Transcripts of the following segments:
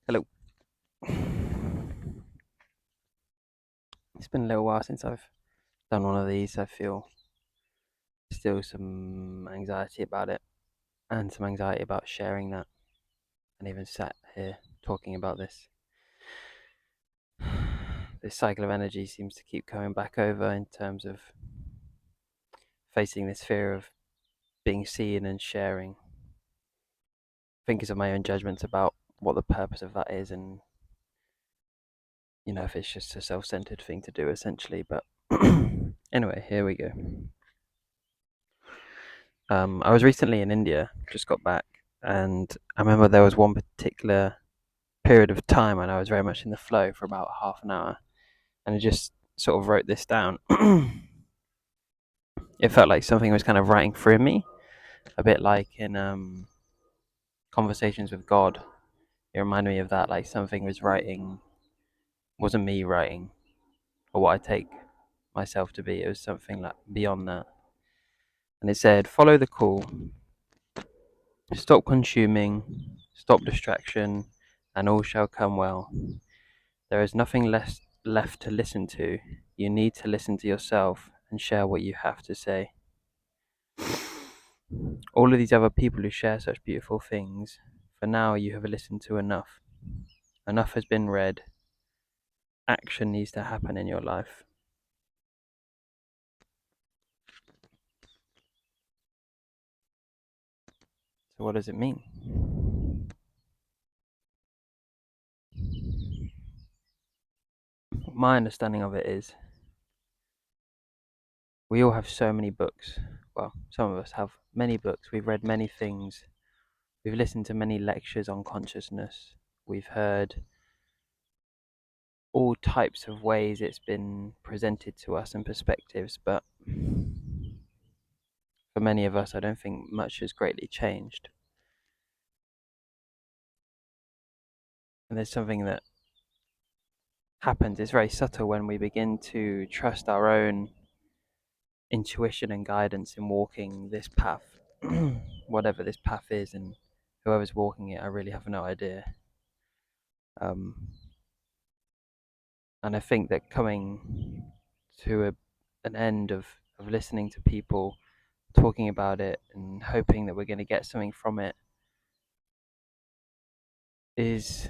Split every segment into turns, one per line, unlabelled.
Hello. It's been a little while since I've done one of these. I feel still some anxiety about it and some anxiety about sharing that and even sat here talking about this. This cycle of energy seems to keep coming back over in terms of facing this fear of being seen and sharing. I think it's of my own judgments about what the purpose of that is and if it's just a self-centered thing to do essentially. But anyway, here we go. I was recently in India, just got back, and I remember there was one particular period of time when I was very much in the flow for about half an hour, and I just sort of wrote this down. It felt like something was kind of writing through me, a bit like in conversations with God. It reminded me of that, like something was writing, wasn't me writing, or what I take myself to be. It was something like beyond that, and it said, "Follow the call, stop consuming, stop distraction, and all shall come well. There is nothing less left to listen to. You need to listen to yourself and share what you have to say. All of these other people who share such beautiful things, for now you have listened to enough. Enough has been read. Action needs to happen in your life." So, what does it mean? My understanding of it is we all have so many books. Well, some of us have many books. We've read many things. We've listened to many lectures on consciousness. We've heard all types of ways it's been presented to us and perspectives, but for many of us, I don't think much has greatly changed. And there's something that happens, it's very subtle when we begin to trust our own intuition and guidance in walking this path, whatever this path is, and whoever's walking it, I really have no idea. Um, and I think that coming to an end of listening to people talking about it and hoping that we're going to get something from it is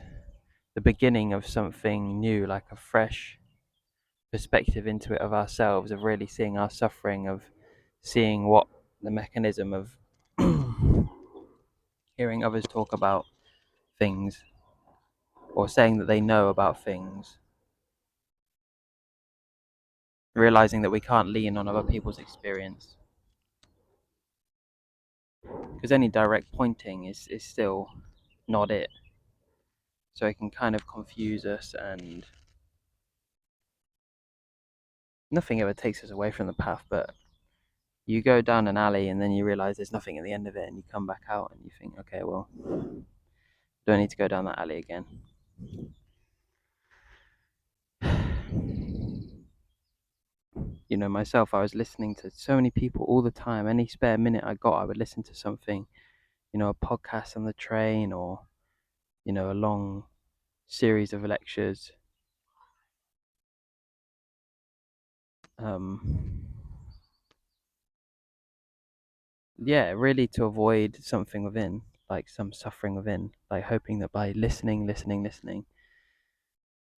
the beginning of something new, like a fresh perspective into it of ourselves, of really seeing our suffering, of seeing what the mechanism of hearing others talk about things or saying that they know about things, realizing that we can't lean on other people's experience because any direct pointing is still not it. So it can kind of confuse us, and nothing ever takes us away from the path, but you go down an alley and then you realize there's nothing at the end of it, and you come back out and you think, okay, well, don't need to go down that alley again. Myself, I was listening to so many people all the time. Any spare minute I got, I would listen to something, a podcast on the train, or a long series of lectures. Um, yeah, really to avoid something within, like some suffering within, like hoping that by listening, that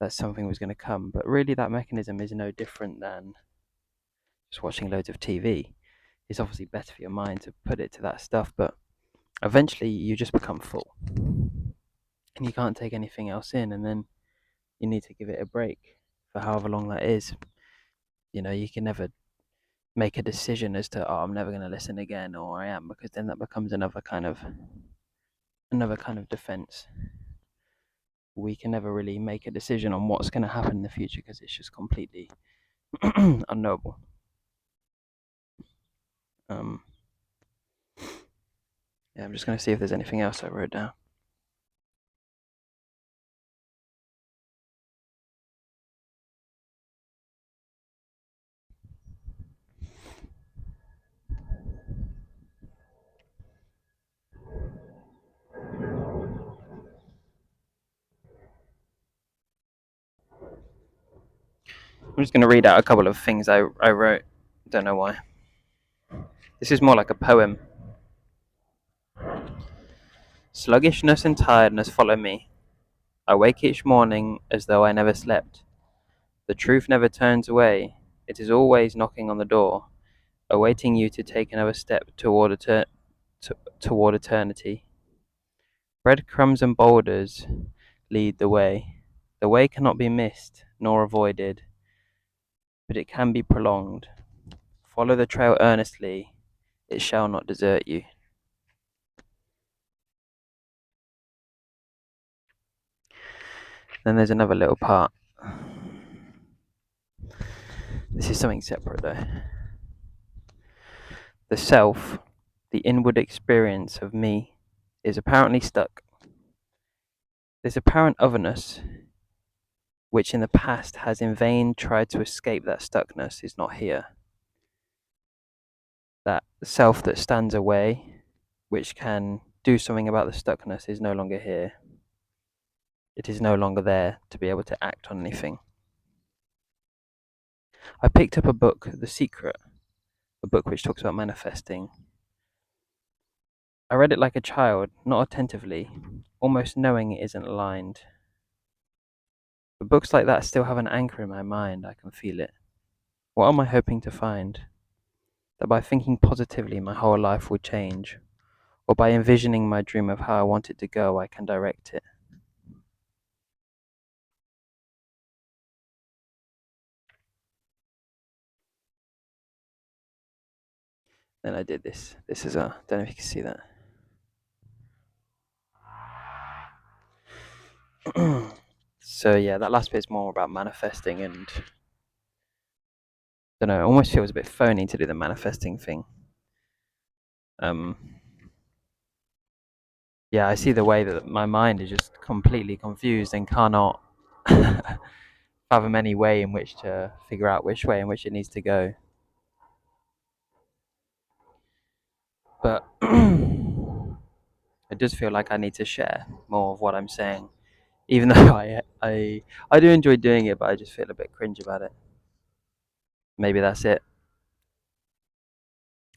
something was going to come. But really, that mechanism is no different than just watching loads of TV. It's obviously better for your mind to put it to that stuff, but eventually you just become full and you can't take anything else in, and then you need to give it a break for however long that is. You can never make a decision as to, oh, I'm never going to listen again, or I am, because then that becomes another kind of defense. We can never really make a decision on what's going to happen in the future because it's just completely unknowable. Um, yeah, I'm just going to see if there's anything else I wrote down. I'm just going to read out a couple of things I wrote. Don't know why. This is more like a poem. Sluggishness and tiredness follow me. I wake each morning as though I never slept. The truth never turns away. It is always knocking on the door, awaiting you to take another step toward eternity. Breadcrumbs and boulders lead the way. The way cannot be missed nor avoided, but it can be prolonged. Follow the trail earnestly, it shall not desert you. Then there's another little part. This is something separate though. The self, the inward experience of me, is apparently stuck. This apparent otherness, which in the past has in vain tried to escape that stuckness, is not here. That self that stands away, which can do something about the stuckness, is no longer here. It is no longer there to be able to act on anything. I picked up a book, The Secret, a book which talks about manifesting. I read it like a child, not attentively, almost knowing it isn't aligned. But books like that still have an anchor in my mind, I can feel it. What am I hoping to find? That by thinking positively my whole life will change, or by envisioning my dream of how I want it to go, I can direct it. Then I did this. This is a, don't know if you can see that. So yeah, that last bit is more about manifesting, and I don't know, it almost feels a bit phony to do the manifesting thing. Um, yeah, I see the way that my mind is just completely confused and cannot fathom any way in which to figure out which way in which it needs to go. But it does feel like I need to share more of what I'm saying, even though I do enjoy doing it, but I just feel a bit cringe about it. Maybe that's it.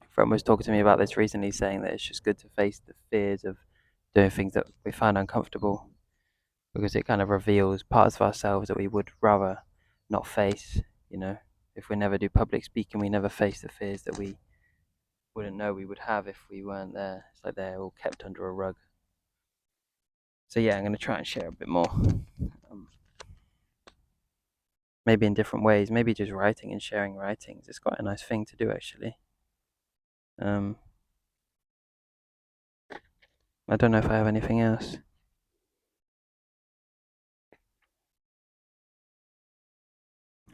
A friend was talking to me about this recently, saying that it's just good to face the fears of doing things that we find uncomfortable, because it kind of reveals parts of ourselves that we would rather not face. You know, if we never do public speaking, we never face the fears that we wouldn't know we would have if we weren't there. It's like they're all kept under a rug. So yeah, I'm going to try and share a bit more. Maybe in different ways. Maybe just writing and sharing writings. It's quite a nice thing to do, actually. Um, I don't know if I have anything else.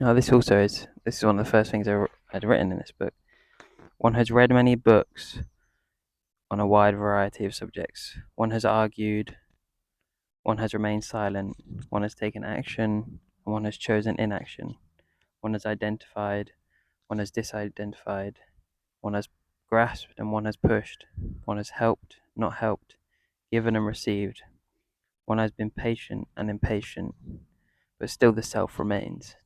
Oh, this also is. This is one of the first things I'd written in this book. One has read many books on a wide variety of subjects. One has argued. One has remained silent. One has taken action. And one has chosen inaction. One has identified. One has disidentified. One has grasped and one has pushed. One has helped, not helped, given and received. One has been patient and impatient, but still the self remains.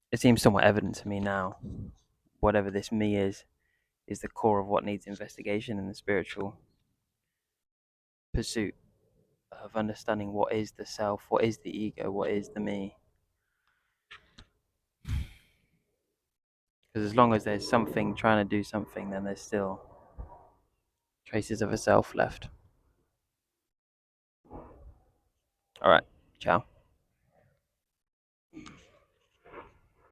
It seems somewhat evident to me now. Whatever this me is the core of what needs investigation in the spiritual pursuit of understanding what is the self, what is the ego, what is the me. Because as long as there's something trying to do something, then there's still traces of a self left. All right, ciao.